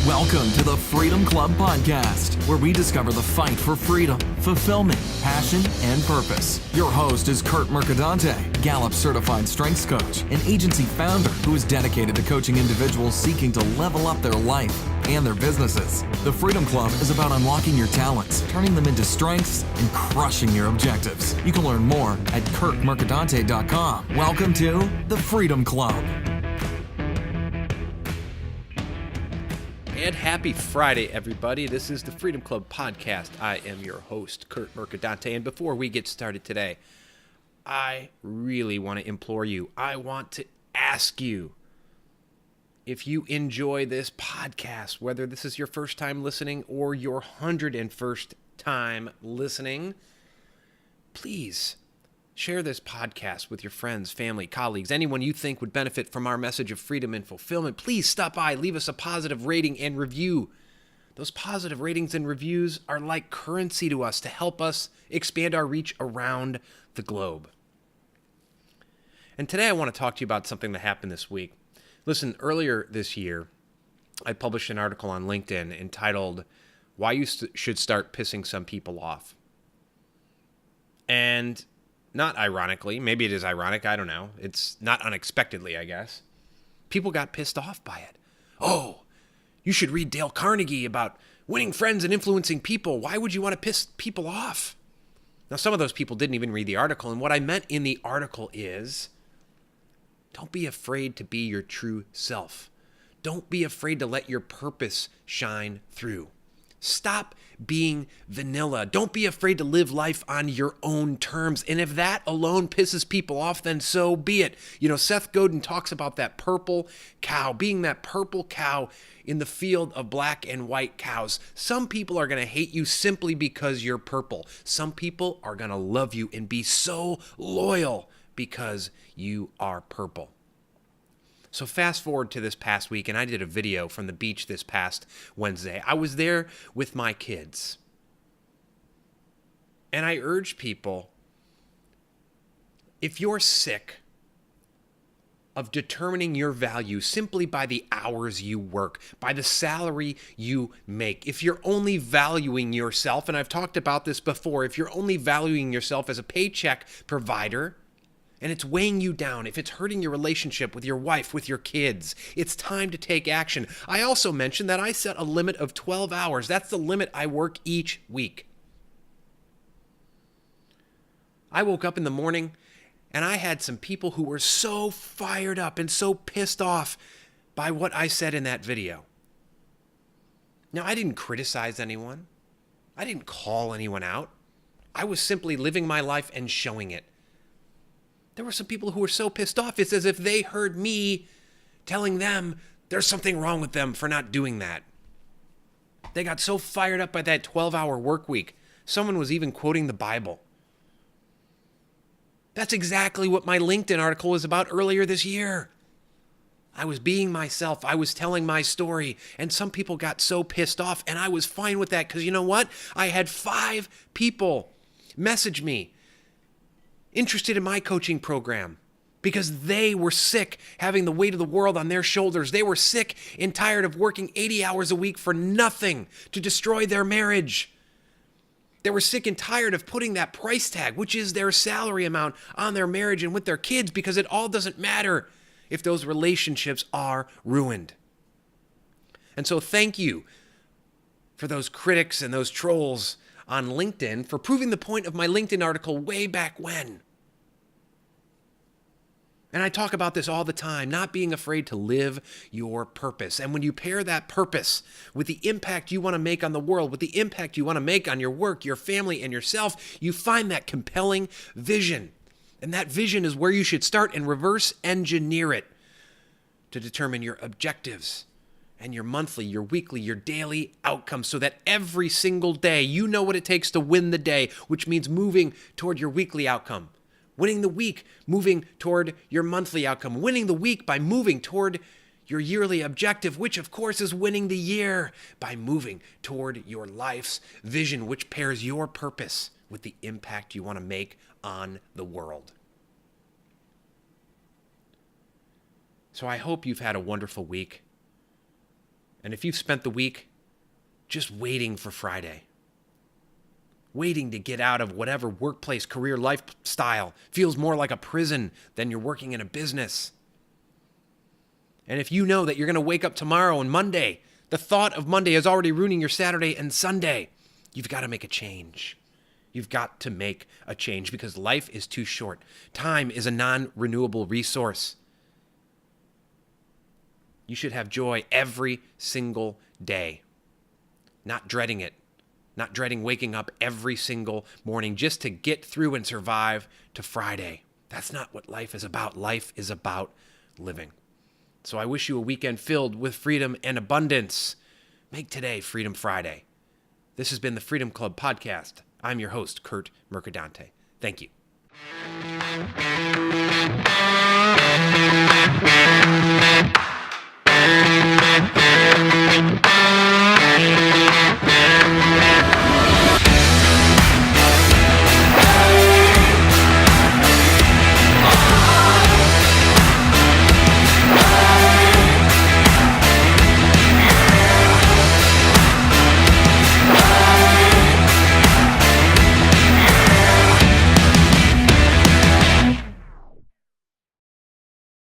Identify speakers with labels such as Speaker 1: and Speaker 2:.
Speaker 1: Welcome to the Freedom Club Podcast, where we discover the fight for freedom, fulfillment, passion, and purpose. Your host is Curt Mercadante, Gallup certified strengths coach, an agency founder who is dedicated to coaching individuals seeking to level up their life and their businesses. The Freedom Club is about unlocking your talents, turning them into strengths, and crushing your objectives. You can learn more at curtmercadante.com. Welcome to the Freedom Club.
Speaker 2: And happy Friday, everybody. This is the Freedom Club Podcast. I am your host, Curt Mercadante. And before we get started today, I really want to implore you, I want to ask you, if you enjoy this podcast, whether this is your first time listening or your 101st time listening, please share this podcast with your friends, family, colleagues, anyone you think would benefit from our message of freedom and fulfillment. Please stop by, leave us a positive rating and review. Those positive ratings and reviews are like currency to us to help us expand our reach around the globe. And today I want to talk to you about something that happened this week. Listen, earlier this year, I published an article on LinkedIn entitled, Why You Should Start Pissing Some People Off. And not ironically, maybe it is ironic, I don't know. It's not unexpectedly, I guess. People got pissed off by it. Oh, you should read Dale Carnegie about winning friends and influencing people. Why would you want to piss people off? Now, some of those people didn't even read the article, and what I meant in the article is, don't be afraid to be your true self. Don't be afraid to let your purpose shine through. Stop being vanilla. Don't be afraid to live life on your own terms. And if that alone pisses people off, then so be it. You know, Seth Godin talks about that purple cow, being that purple cow in the field of black and white cows. Some people are going to hate you simply because you're purple. Some people are going to love you and be so loyal because you are purple. So fast forward to this past week, and I did a video from the beach this past Wednesday. I was there with my kids. And I urge people, if you're sick of determining your value simply by the hours you work, by the salary you make, if you're only valuing yourself, and I've talked about this before, if you're only valuing yourself as a paycheck provider, and it's weighing you down, if it's hurting your relationship with your wife, with your kids, it's time to take action. I also mentioned that I set a limit of 12 hours. That's the limit I work each week. I woke up in the morning and I had some people who were so fired up and so pissed off by what I said in that video. Now, I didn't criticize anyone. I didn't call anyone out. I was simply living my life and showing it. There were some people who were so pissed off, it's as if they heard me telling them there's something wrong with them for not doing that. They got so fired up by that 12-hour work week. Someone was even quoting the Bible. That's exactly what my LinkedIn article was about earlier this year. I was being myself. I was telling my story, and some people got so pissed off, and I was fine with that because you know what? I had 5 people message me interested in my coaching program because they were sick having the weight of the world on their shoulders. They were sick and tired of working 80 hours a week for nothing to destroy their marriage. They were sick and tired of putting that price tag, which is their salary amount, on their marriage and with their kids because it all doesn't matter if those relationships are ruined. And so thank you for those critics and those trolls on LinkedIn for proving the point of my LinkedIn article way back when. And I talk about this all the time, not being afraid to live your purpose. And when you pair that purpose with the impact you want to make on the world, with the impact you want to make on your work, your family, and yourself, you find that compelling vision. And that vision is where you should start and reverse engineer it to determine your objectives and your monthly, your weekly, your daily outcomes so that every single day you know what it takes to win the day, which means moving toward your weekly outcome. Winning the week, moving toward your monthly outcome. Winning the week by moving toward your yearly objective, which of course is winning the year by moving toward your life's vision, which pairs your purpose with the impact you want to make on the world. So I hope you've had a wonderful week. And if you've spent the week just waiting for Friday, waiting to get out of whatever workplace, career, lifestyle feels more like a prison than you're working in a business. And if you know that you're going to wake up tomorrow and Monday, the thought of Monday is already ruining your Saturday and Sunday, you've got to make a change. You've got to make a change because life is too short. Time is a non-renewable resource. You should have joy every single day, not dreading it, not dreading waking up every single morning just to get through and survive to Friday. That's not what life is about. Life is about living. So I wish you a weekend filled with freedom and abundance. Make today Freedom Friday. This has been the Freedom Club Podcast. I'm your host, Curt Mercadante. Thank you.